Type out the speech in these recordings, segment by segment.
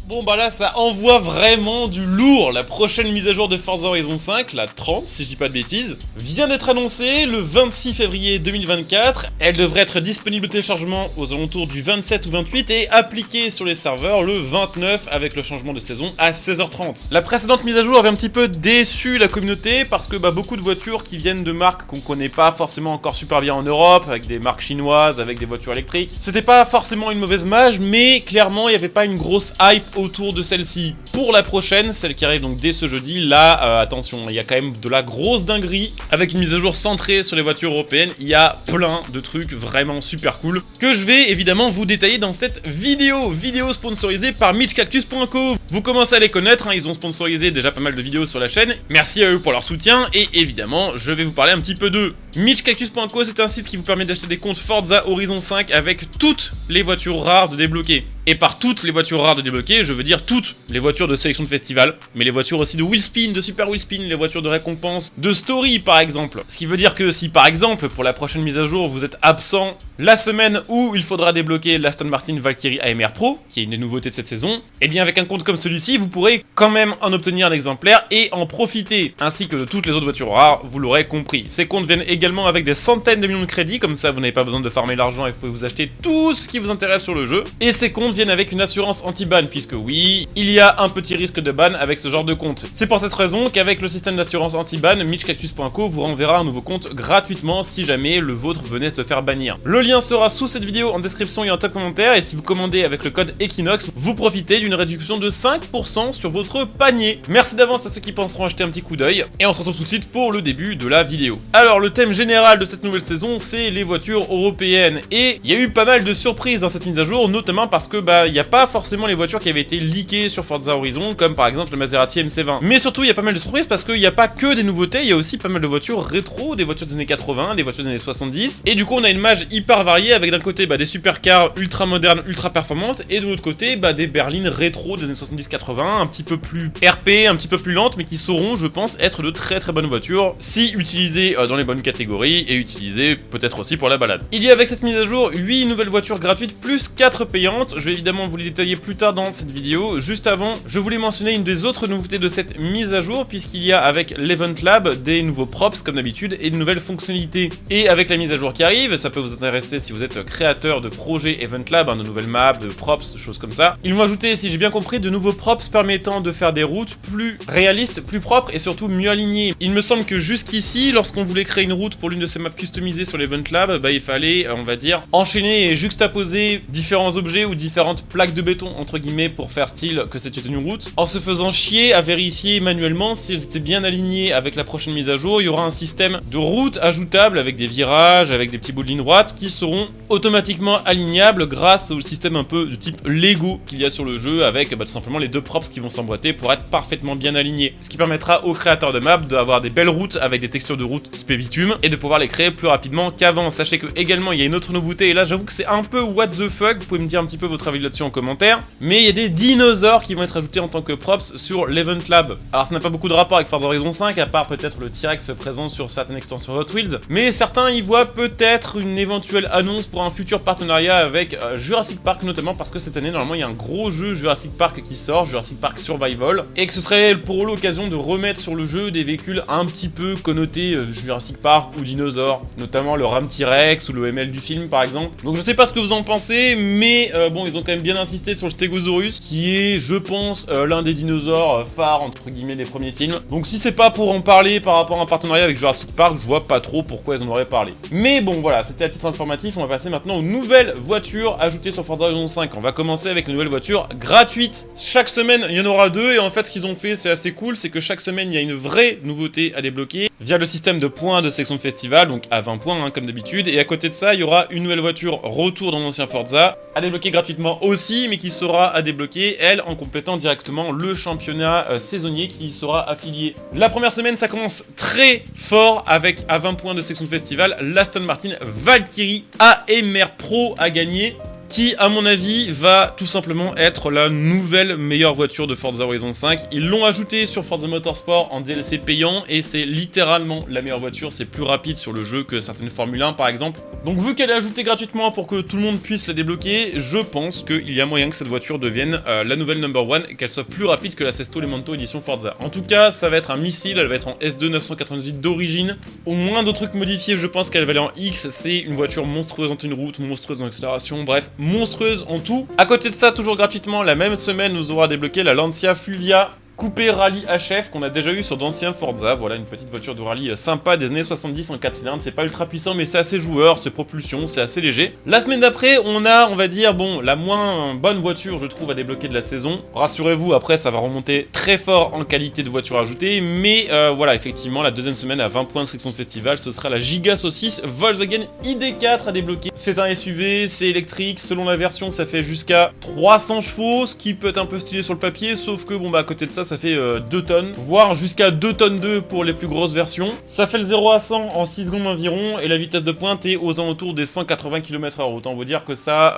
Bon bah là ça envoie vraiment du lourd. La prochaine mise à jour de Forza Horizon 5, la 30 si je dis pas de bêtises, vient d'être annoncée le 26 février 2024. Elle devrait être disponible au téléchargement aux alentours du 27 ou 28 et appliquée sur les serveurs le 29 avec le changement de saison à 16h30. La précédente mise à jour avait un petit peu déçu la communauté parce que beaucoup de voitures qui viennent de marques qu'on connaît pas forcément encore super bien en Europe, avec des marques chinoises, avec des voitures électriques. C'était pas forcément une mauvaise mage, mais clairement il n'y avait pas une grosse hype autour de celle-ci. Pour la prochaine, celle qui arrive donc dès ce jeudi, là, attention, il y a quand même de la grosse dinguerie. Avec une mise à jour centrée sur les voitures européennes, il y a plein de trucs vraiment super cool que je vais évidemment vous détailler dans cette vidéo. Vidéo sponsorisée par MitchCactus.co. Vous commencez à les connaître, hein, ils ont sponsorisé déjà pas mal de vidéos sur la chaîne. Merci à eux pour leur soutien et évidemment, je vais vous parler un petit peu d'eux. MitchCactus.co, c'est un site qui vous permet d'acheter des comptes Forza Horizon 5 avec toutes les voitures rares de débloquer. Et par toutes les voitures rares de débloquer, je veux dire toutes les voitures de sélection de festival, mais les voitures aussi de Wheelspin, de Super Wheelspin, les voitures de récompense, de Story par exemple. Ce qui veut dire que si par exemple, pour la prochaine mise à jour, vous êtes absent la semaine où il faudra débloquer l'Aston Martin Valkyrie AMR Pro, qui est une des nouveautés de cette saison, et bien avec un compte comme celui-ci, vous pourrez quand même en obtenir un exemplaire et en profiter, ainsi que de toutes les autres voitures rares, vous l'aurez compris. Ces comptes viennent également avec des centaines de millions de crédits, comme ça vous n'avez pas besoin de farmer l'argent et vous pouvez vous acheter tout ce qui vous intéresse sur le jeu. Et ces comptes viennent avec une assurance anti-ban, puisque oui, il y a un petit risque de ban avec ce genre de compte. C'est pour cette raison qu'avec le système d'assurance anti-ban, MitchCactus.co vous renverra un nouveau compte gratuitement si jamais le vôtre venait se faire bannir. Le lien sera sous cette vidéo en description et en top commentaire, et si vous commandez avec le code Equinox, vous profitez d'une réduction de 5% sur votre panier. Merci d'avance à ceux qui penseront acheter un petit coup d'œil, et on se retrouve tout de suite pour le début de la vidéo. Alors le thème général de cette nouvelle saison, c'est les voitures européennes, et il y a eu pas mal de surprises dans cette mise à jour, notamment parce que il n'y a pas forcément les voitures qui avaient été leakées sur Forza Horizon, comme par exemple le Maserati MC20. Mais surtout, il y a pas mal de surprises parce qu'il n'y a pas que des nouveautés, il y a aussi pas mal de voitures rétro, des voitures des années 80, des voitures des années 70. Et du coup, on a une mage hyper variée avec d'un côté des supercars ultra modernes, ultra performantes, et de l'autre côté, des berlines rétro des années 70-80, un petit peu plus RP, un petit peu plus lentes, mais qui sauront, je pense, être de très très bonnes voitures si utilisées dans les bonnes catégories et utilisées peut-être aussi pour la balade. Il y a avec cette mise à jour 8 nouvelles voitures gratuites plus 4 payantes. Je vais évidemment vous les détailler plus tard dans cette vidéo. Juste avant, je voulais mentionner une des autres nouveautés de cette mise à jour, puisqu'il y a avec l'Event Lab des nouveaux props comme d'habitude et de nouvelles fonctionnalités. Et avec la mise à jour qui arrive, ça peut vous intéresser si vous êtes créateur de projets Event Lab, de nouvelles maps, de props, choses comme ça. Ils vont ajouter, si j'ai bien compris, de nouveaux props permettant de faire des routes plus réalistes, plus propres et surtout mieux alignées. Il me semble que jusqu'ici, lorsqu'on voulait créer une route pour l'une de ces maps customisées sur l'Event Lab, il fallait, on va dire, enchaîner et juxtaposer différents objets ou différentes plaques de béton entre guillemets pour faire style que c'était une route, en se faisant chier à vérifier manuellement si elles étaient bien alignées. Avec la prochaine mise à jour, il y aura un système de route ajoutable avec des virages, avec des petits bouts de ligne droite qui seront automatiquement alignables grâce au système un peu de type Lego qu'il y a sur le jeu, avec tout simplement les deux props qui vont s'emboîter pour être parfaitement bien alignés. Ce qui permettra aux créateurs de maps d'avoir des belles routes avec des textures de route type bitume et de pouvoir les créer plus rapidement qu'avant. Sachez que également il y a une autre nouveauté, et là j'avoue que c'est un peu what the fuck, vous pouvez me dire un petit peu votre avis là-dessus en commentaire, mais il y a des dinosaures qui vont être ajoutés en tant que props sur l'Event Lab. Alors ça n'a pas beaucoup de rapport avec Forza Horizon 5, à part peut-être le T-Rex présent sur certaines extensions Hot Wheels, mais certains y voient peut-être une éventuelle annonce pour un futur partenariat avec Jurassic Park, notamment parce que cette année normalement il y a un gros jeu Jurassic Park qui sort, Jurassic Park Survival, et que ce serait pour l'occasion de remettre sur le jeu des véhicules un petit peu connotés Jurassic Park ou dinosaures, notamment le Ram T-Rex ou le ML du film par exemple. Donc je sais pas ce que vous en pensez, mais bon, ils ont quand même bien insisté sur le Stegosaurus, qui est, je pense, l'un des dinosaures phares, entre guillemets, des premiers films. Donc si c'est pas pour en parler par rapport à un partenariat avec Jurassic Park, je vois pas trop pourquoi ils en auraient parlé. Mais bon, voilà, c'était à titre informatif, on va passer maintenant aux nouvelles voitures ajoutées sur Forza Horizon 5. On va commencer avec les nouvelles voitures gratuites. Chaque semaine, il y en aura 2, et en fait, ce qu'ils ont fait, c'est assez cool, c'est que chaque semaine, il y a une vraie nouveauté à débloquer via le système de points de sélection de festival, donc à 20 points, comme d'habitude, et à côté de ça, il y aura une nouvelle voiture retour dans l'ancien Forza, à débloquer gratuitement aussi, mais qui sera à débloquer, elle, en complétant directement le championnat saisonnier qui y sera affilié. La première semaine, ça commence très fort avec, à 20 points de section de festival, l'Aston Martin Valkyrie AMR Pro à gagner. qui, à mon avis, va tout simplement être la nouvelle meilleure voiture de Forza Horizon 5. Ils l'ont ajouté sur Forza Motorsport en DLC payant, et c'est littéralement la meilleure voiture, c'est plus rapide sur le jeu que certaines Formule 1 par exemple. Donc vu qu'elle est ajoutée gratuitement pour que tout le monde puisse la débloquer, je pense qu'il y a moyen que cette voiture devienne la nouvelle number one et qu'elle soit plus rapide que la Sesto Elemento édition Forza. En tout cas, ça va être un missile, elle va être en S2 998 d'origine. Au moins de trucs modifiés, je pense qu'elle va aller en X. C'est une voiture monstrueuse en tenue route, monstrueuse en accélération, bref, monstrueuse en tout. À côté de ça, toujours gratuitement, la même semaine, nous aura débloqué la Lancia Fulvia Coupé Rallye HF qu'on a déjà eu sur d'anciens Forza. Voilà, une petite voiture de rallye sympa des années 70 en 4 cylindres. C'est pas ultra puissant, mais c'est assez joueur, c'est propulsion, c'est assez léger. La semaine d'après, on va dire, bon, la moins bonne voiture, je trouve, à débloquer de la saison. Rassurez-vous, après, ça va remonter très fort en qualité de voiture ajoutée. Mais voilà, effectivement, la deuxième semaine à 20 points de section de festival, ce sera la Giga Saucisse Volkswagen ID4 à débloquer. C'est un SUV, c'est électrique. Selon la version, ça fait jusqu'à 300 chevaux, ce qui peut être un peu stylé sur le papier. Sauf que, bon, bah, à côté de ça, ça fait 2 tonnes, voire jusqu'à 2 tonnes 2 pour les plus grosses versions. Ça fait le 0 à 100 en 6 secondes environ, et la vitesse de pointe est aux alentours des 180 km/h. Autant vous dire que ça,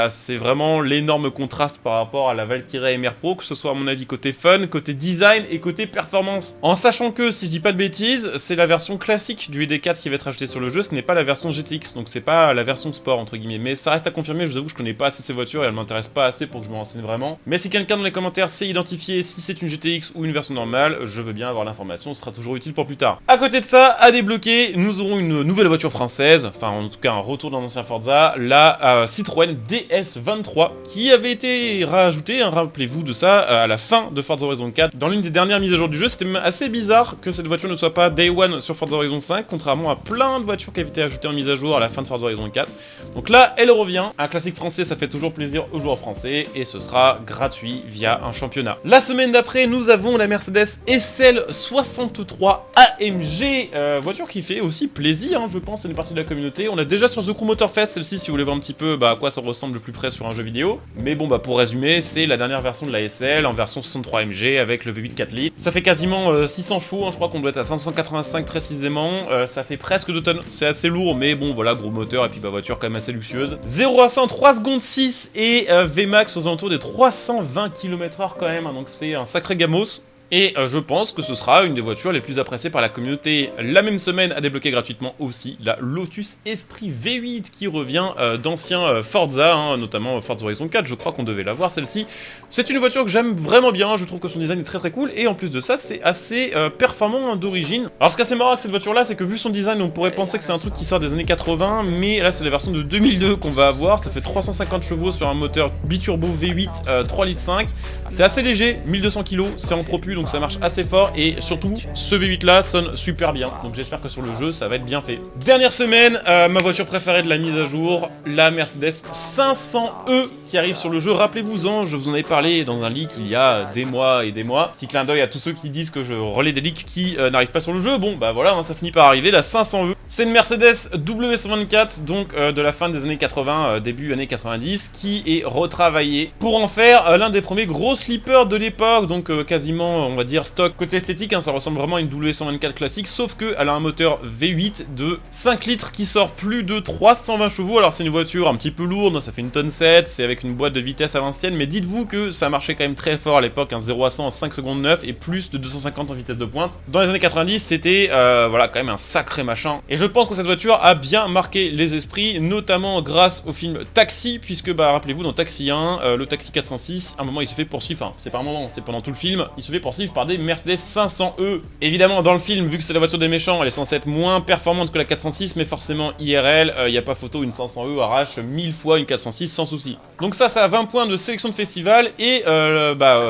c'est vraiment l'énorme contraste par rapport à la Valkyrie MR Pro, que ce soit à mon avis côté fun, côté design et côté performance. En sachant que, si je dis pas de bêtises, c'est la version classique du ID4 qui va être ajoutée sur le jeu, ce n'est pas la version GTX, donc c'est pas la version sport entre guillemets. Mais ça reste à confirmer, je vous avoue, je connais pas assez ces voitures et elles m'intéressent pas assez pour que je me renseigne vraiment. Mais si quelqu'un dans les commentaires sait identifier si c'est une GTX ou une version normale, je veux bien avoir l'information, ce sera toujours utile pour plus tard. À côté de ça, à débloquer, nous aurons une nouvelle voiture française, enfin en tout cas un retour dans l'ancien Forza, la Citroën DS23, qui avait été rajoutée, hein, rappelez-vous de ça, à la fin de Forza Horizon 4. Dans l'une des dernières mises à jour du jeu, c'était même assez bizarre que cette voiture ne soit pas Day One sur Forza Horizon 5, contrairement à plein de voitures qui avaient été ajoutées en mise à jour à la fin de Forza Horizon 4. Donc là, elle revient. Un classique français, ça fait toujours plaisir aux joueurs français, et ce sera gratuit via un championnat. La semaine d'après, nous avons la Mercedes SL63 AMG, voiture qui fait aussi plaisir, hein, je pense, c'est une partie de la communauté. On a déjà sur The Crew Motorfest, celle-ci, si vous voulez voir un petit peu à quoi ça ressemble le plus près sur un jeu vidéo. Mais bon, pour résumer, c'est la dernière version de la SL, en version 63 AMG, avec le V8 4 litres. Ça fait quasiment 600 chevaux, hein, je crois qu'on doit être à 585 précisément, ça fait presque 2 tonnes, c'est assez lourd, mais bon, voilà, gros moteur, et puis voiture quand même assez luxueuse. 0 à 100, 3 secondes 6, et VMAX aux alentours des 320 km/h quand même, hein, donc c'est un sacré gamos. Et je pense que ce sera une des voitures les plus appréciées par la communauté. La même semaine à débloquer gratuitement aussi la Lotus Esprit V8 qui revient d'anciens Forza, hein, notamment Forza Horizon 4, je crois qu'on devait la voir celle-ci. C'est une voiture que j'aime vraiment bien, je trouve que son design est très très cool, et en plus de ça c'est assez performant, hein, d'origine. Alors ce qui est assez marrant avec cette voiture là, c'est que vu son design on pourrait penser que c'est un truc qui sort des années 80, mais là c'est la version de 2002 qu'on va avoir, ça fait 350 chevaux sur un moteur biturbo V8 3 litres 5, c'est assez léger, 1200 kg, c'est en propulsion, donc ça marche assez fort, et surtout ce V8 là sonne super bien, donc j'espère que sur le jeu ça va être bien fait. Dernière semaine, ma voiture préférée de la mise à jour, la Mercedes 500e qui arrive sur le jeu. Rappelez-vous-en, je vous en ai parlé dans un leak il y a des mois et des mois. Petit clin d'œil à tous ceux qui disent que je relais des leaks qui n'arrivent pas sur le jeu. Bon bah voilà, hein, ça finit par arriver, la 500e. C'est une Mercedes W124, donc de la fin des années 80, début années 90, qui est retravaillée pour en faire l'un des premiers gros slippers de l'époque, donc quasiment, on va dire, stock. Côté esthétique, hein, ça ressemble vraiment à une W124 classique, sauf qu'elle a un moteur V8 de 5 litres qui sort plus de 320 chevaux. Alors c'est une voiture un petit peu lourde, ça fait une tonne 7, c'est avec une boîte de vitesse à l'ancienne, mais dites-vous que ça marchait quand même très fort à l'époque, un 0 à 100 en 5 secondes 9 et plus de 250 en vitesse de pointe. Dans les années 90, c'était voilà, quand même un sacré machin. Et je pense que cette voiture a bien marqué les esprits, notamment grâce au film Taxi, puisque rappelez-vous, dans Taxi 1, le Taxi 406, à un moment il se fait poursuivre, enfin c'est pas un moment, c'est pendant tout le film, il se fait poursuivre par des Mercedes 500e. Évidemment dans le film, vu que c'est la voiture des méchants, elle est censée être moins performante que la 406, mais forcément IRL, il n'y a pas photo, une 500e arrache 1000 fois une 406 sans souci. Donc ça a 20 points de sélection de festival, et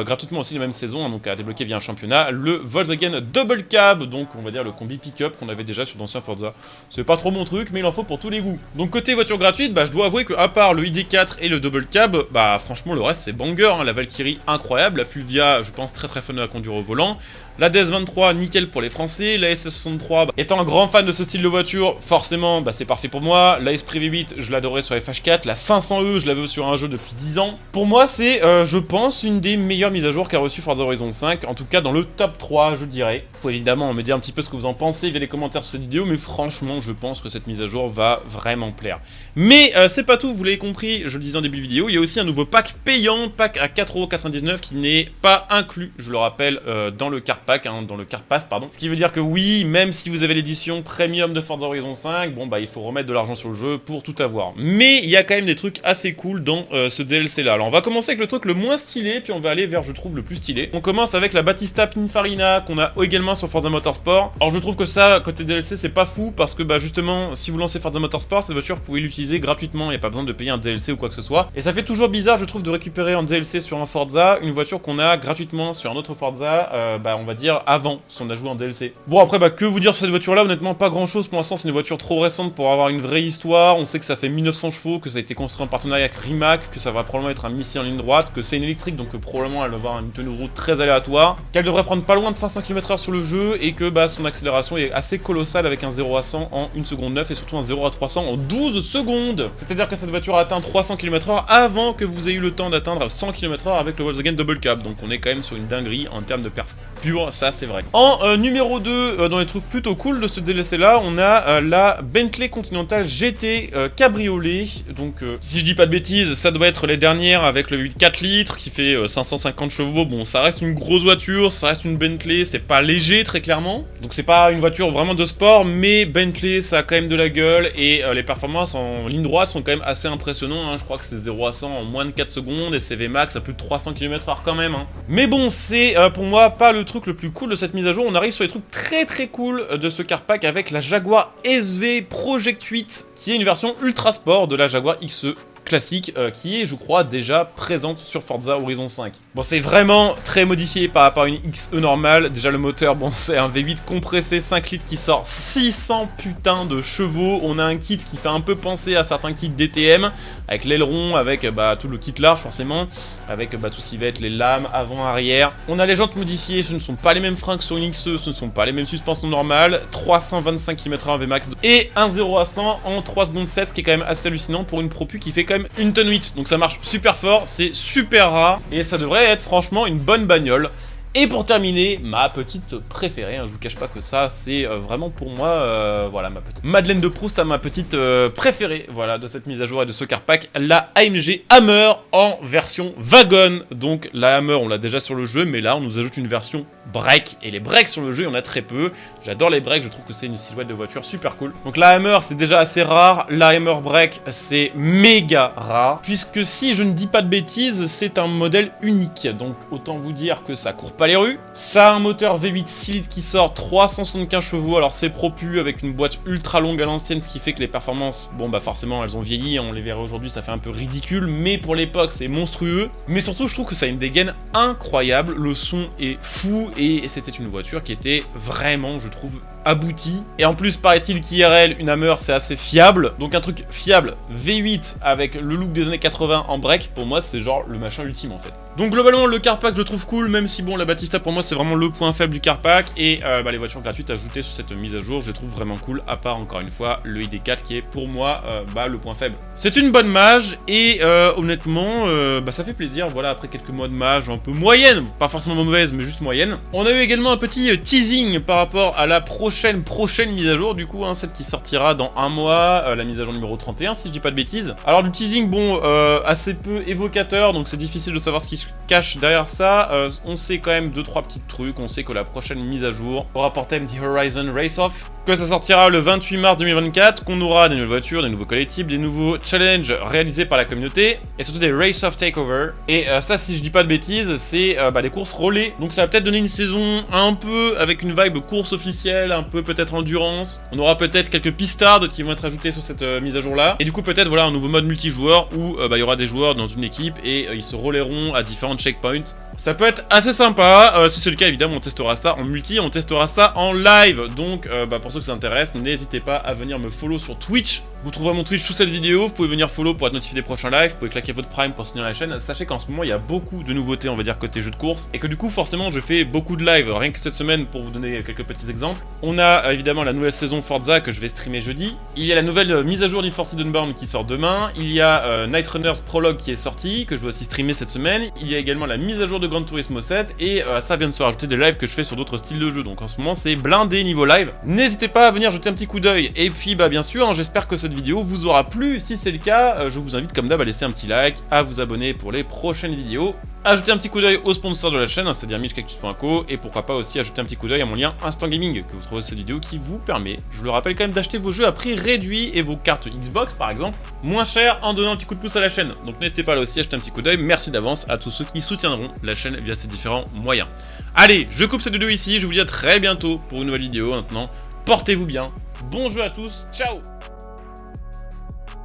gratuitement aussi la même saison, hein, donc à débloquer via un championnat, le Volkswagen Double Cab, donc on va dire le combi pick-up qu'on avait déjà sur d'anciens Forza. C'est pas trop mon truc, mais il en faut pour tous les goûts. Donc côté voiture gratuite, je dois avouer que à part le ID4 et le Double Cab, franchement le reste c'est banger, hein. La Valkyrie incroyable, la Fulvia je pense très très fun à conduire au volant, la DS23 nickel pour les Français, la SS63 étant un grand fan de ce style de voiture, forcément c'est parfait pour moi, la Esprit V8 je l'adorais sur FH4, la 500e je la veux sur un jeu depuis 10 ans. Pour moi, c'est, je pense, une des meilleures mises à jour qu'a reçu Forza Horizon 5, en tout cas dans le top 3, je dirais. Faut évidemment me dire un petit peu ce que vous en pensez via les commentaires sur cette vidéo, mais franchement, je pense que cette mise à jour va vraiment plaire. Mais c'est pas tout, vous l'avez compris, je le disais en début de vidéo, il y a aussi un nouveau pack payant, pack à 4,99€ qui n'est pas inclus, je le rappelle, dans le car pack, hein, dans le car pass, pardon. Ce qui veut dire que oui, même si vous avez l'édition premium de Forza Horizon 5, bon bah il faut remettre de l'argent sur le jeu pour tout avoir. Mais il y a quand même des trucs assez cool dans ce DLC là. Alors on va commencer avec le truc le moins stylé, puis on va aller vers, je trouve, le plus stylé. On commence avec la Battista Pininfarina qu'on a également sur Forza Motorsport. Alors je trouve que ça, côté DLC, c'est pas fou, parce que bah justement, si vous lancez Forza Motorsport, cette voiture, vous pouvez l'utiliser gratuitement, il n'y a pas besoin de payer un DLC ou quoi que ce soit. Et ça fait toujours bizarre, je trouve, de récupérer en DLC sur un Forza une voiture qu'on a gratuitement sur un autre Forza, bah on va dire avant, si on a joué en DLC. Bon après, bah que vous dire sur cette voiture là, honnêtement pas grand chose pour l'instant, c'est une voiture trop récente pour avoir une vraie histoire. On sait que ça fait 1900 chevaux, que ça a été construit en partenariat avec Rimac, que ça va probablement être un missile en ligne droite, que c'est une électrique, donc probablement elle va avoir une tenue de route très aléatoire, qu'elle devrait prendre pas loin de 500 km/h sur le jeu, et que bah son accélération est assez colossale avec un 0 à 100 en 1 seconde 9 et surtout un 0 à 300 en 12 secondes. C'est-à-dire que cette voiture a atteint 300 km/h avant que vous ayez eu le temps d'atteindre 100 km/h avec le Volkswagen Double Cab, donc on est quand même sur une dinguerie en termes de perf pure, ça c'est vrai. En numéro 2, dans les trucs plutôt cool de ce DLC là, on a la Bentley Continental GT Cabriolet, donc si je dis pas de bêtises, ça doit être les dernières avec le V8 4 litres qui fait 550 chevaux, bon ça reste une grosse voiture, ça reste une Bentley, c'est pas léger très clairement, donc c'est pas une voiture vraiment de sport, mais Bentley ça a quand même de la gueule, et les performances en ligne droite sont quand même assez impressionnantes, hein. Je crois que c'est 0 à 100 en moins de 4 secondes, et c'est VMAX à plus de 300 km/h quand même, hein. Mais bon, c'est pour moi pas le truc le plus cool de cette mise à jour. On arrive sur les trucs très très cool de ce car pack avec la Jaguar SV Project 8, qui est une version ultra sport de la Jaguar XE classique qui est, je crois, déjà présente sur Forza Horizon 5. Bon, c'est vraiment très modifié par rapport à une XE normale. Déjà, le moteur, bon, c'est un V8 compressé 5 litres qui sort 600 putains de chevaux. On a un kit qui fait un peu penser à certains kits DTM, avec l'aileron, avec bah, tout le kit large forcément, avec bah, tout ce qui va être les lames avant-arrière. On a les jantes modifiées, ce ne sont pas les mêmes freins que sur une XE, ce ne sont pas les mêmes suspensions normales. 325 km/h VMAX et un 0 à 100 en 3 secondes 7, ce qui est quand même assez hallucinant pour une propu qui fait quand même une tonne 8, donc ça marche super fort, c'est super rare, et ça devrait être franchement une bonne bagnole. Et pour terminer, ma petite préférée, hein, je vous cache pas que ça, c'est vraiment pour moi, voilà, ma petite Madeleine de Proust, ma petite préférée, voilà, de cette mise à jour et de ce car pack, la AMG Hammer en version wagon. Donc la Hammer, on l'a déjà sur le jeu, mais là, on nous ajoute une version break, et les breaks sur le jeu, il y en a très peu. J'adore les breaks, je trouve que c'est une silhouette de voiture super cool. Donc la Hammer, c'est déjà assez rare, la Hammer break, c'est méga rare, puisque si je ne dis pas de bêtises, c'est un modèle unique, donc autant vous dire que ça court pas les rues. Ça a un moteur V8 6 litres qui sort 375 chevaux, alors c'est propu avec une boîte ultra longue à l'ancienne, ce qui fait que les performances, bon bah forcément elles ont vieilli, on les verrait aujourd'hui, ça fait un peu ridicule, mais pour l'époque c'est monstrueux. Mais surtout je trouve que ça a une dégaine incroyable, le son est fou, et c'était une voiture qui était vraiment, je trouve, aboutie. Et en plus paraît-il qu'IRL, une Hammer c'est assez fiable, donc un truc fiable, V8 avec le look des années 80 en break, pour moi c'est genre le machin ultime en fait. Donc globalement le car pack je trouve cool, même si bon la Battista pour moi c'est vraiment le point faible du car pack, et bah, les voitures gratuites ajoutées sur cette mise à jour je les trouve vraiment cool, à part encore une fois le ID4 qui est pour moi bah, le point faible. C'est une bonne mage, et honnêtement bah, ça fait plaisir, voilà, après quelques mois de mage un peu moyenne, pas forcément mauvaise mais juste moyenne. On a eu également un petit teasing par rapport à la prochaine mise à jour, du coup, hein, celle qui sortira dans un mois, la mise à jour numéro 31 si je dis pas de bêtises. Alors du teasing, bon, assez peu évocateur, donc c'est difficile de savoir ce qui se cache derrière ça. On sait quand même 2-3 petits trucs, on sait que la prochaine mise à jour aura pour thème The Horizon Race Off, que ça sortira le 28 mars 2024, qu'on aura des nouvelles voitures, des nouveaux collectibles, des nouveaux challenges réalisés par la communauté, et surtout des Race Off Takeover. Et ça, si je dis pas de bêtises, c'est bah, des courses relais, donc ça va peut-être donner une saison un peu avec une vibe course officielle, un peu peut-être endurance. On aura peut-être quelques pistards qui vont être ajoutés sur cette mise à jour là, et du coup peut-être voilà un nouveau mode multijoueur où bah, il y aura des joueurs dans une équipe et ils se relayeront à différents checkpoints. Ça peut être assez sympa, si c'est le cas évidemment on testera ça en multi, on testera ça en live, donc bah, pour ceux que ça intéresse, n'hésitez pas à venir me follow sur Twitch Vous trouverez mon Twitch sous cette vidéo, vous pouvez venir follow pour être notifié des prochains lives, vous pouvez claquer votre prime pour soutenir la chaîne. Sachez qu'en ce moment il y a beaucoup de nouveautés, on va dire, côté jeux de course, et que du coup forcément je fais beaucoup de lives, rien que cette semaine pour vous donner quelques petits exemples. On a évidemment la nouvelle saison Forza que je vais streamer jeudi, il y a la nouvelle mise à jour Need for Speed Unbound qui sort demain, il y a Night Runners Prologue qui est sorti, que je vais aussi streamer cette semaine, il y a également la mise à jour de Gran Turismo 7, et ça vient de se rajouter des lives que je fais sur d'autres styles de jeux, donc en ce moment c'est blindé niveau live. N'hésitez pas à venir jeter un petit coup d'œil, et puis bah bien sûr, hein, j'espère que cette vidéo vous aura plu. Si c'est le cas, je vous invite comme d'hab à laisser un petit like, à vous abonner pour les prochaines vidéos, à jeter un petit coup d'œil au sponsor de la chaîne, c'est-à-dire MitchCactus.co, et pourquoi pas aussi à jeter un petit coup d'œil à mon lien Instant Gaming que vous trouvez cette vidéo qui vous permet, je le rappelle quand même, d'acheter vos jeux à prix réduit et vos cartes Xbox par exemple, moins cher en donnant un petit coup de pouce à la chaîne. Donc n'hésitez pas là aussi à jeter un petit coup d'œil. Merci d'avance à tous ceux qui soutiendront la chaîne via ces différents moyens. Allez, je coupe cette vidéo ici, je vous dis à très bientôt pour une nouvelle vidéo. Maintenant, portez-vous bien, bon jeu à tous, ciao!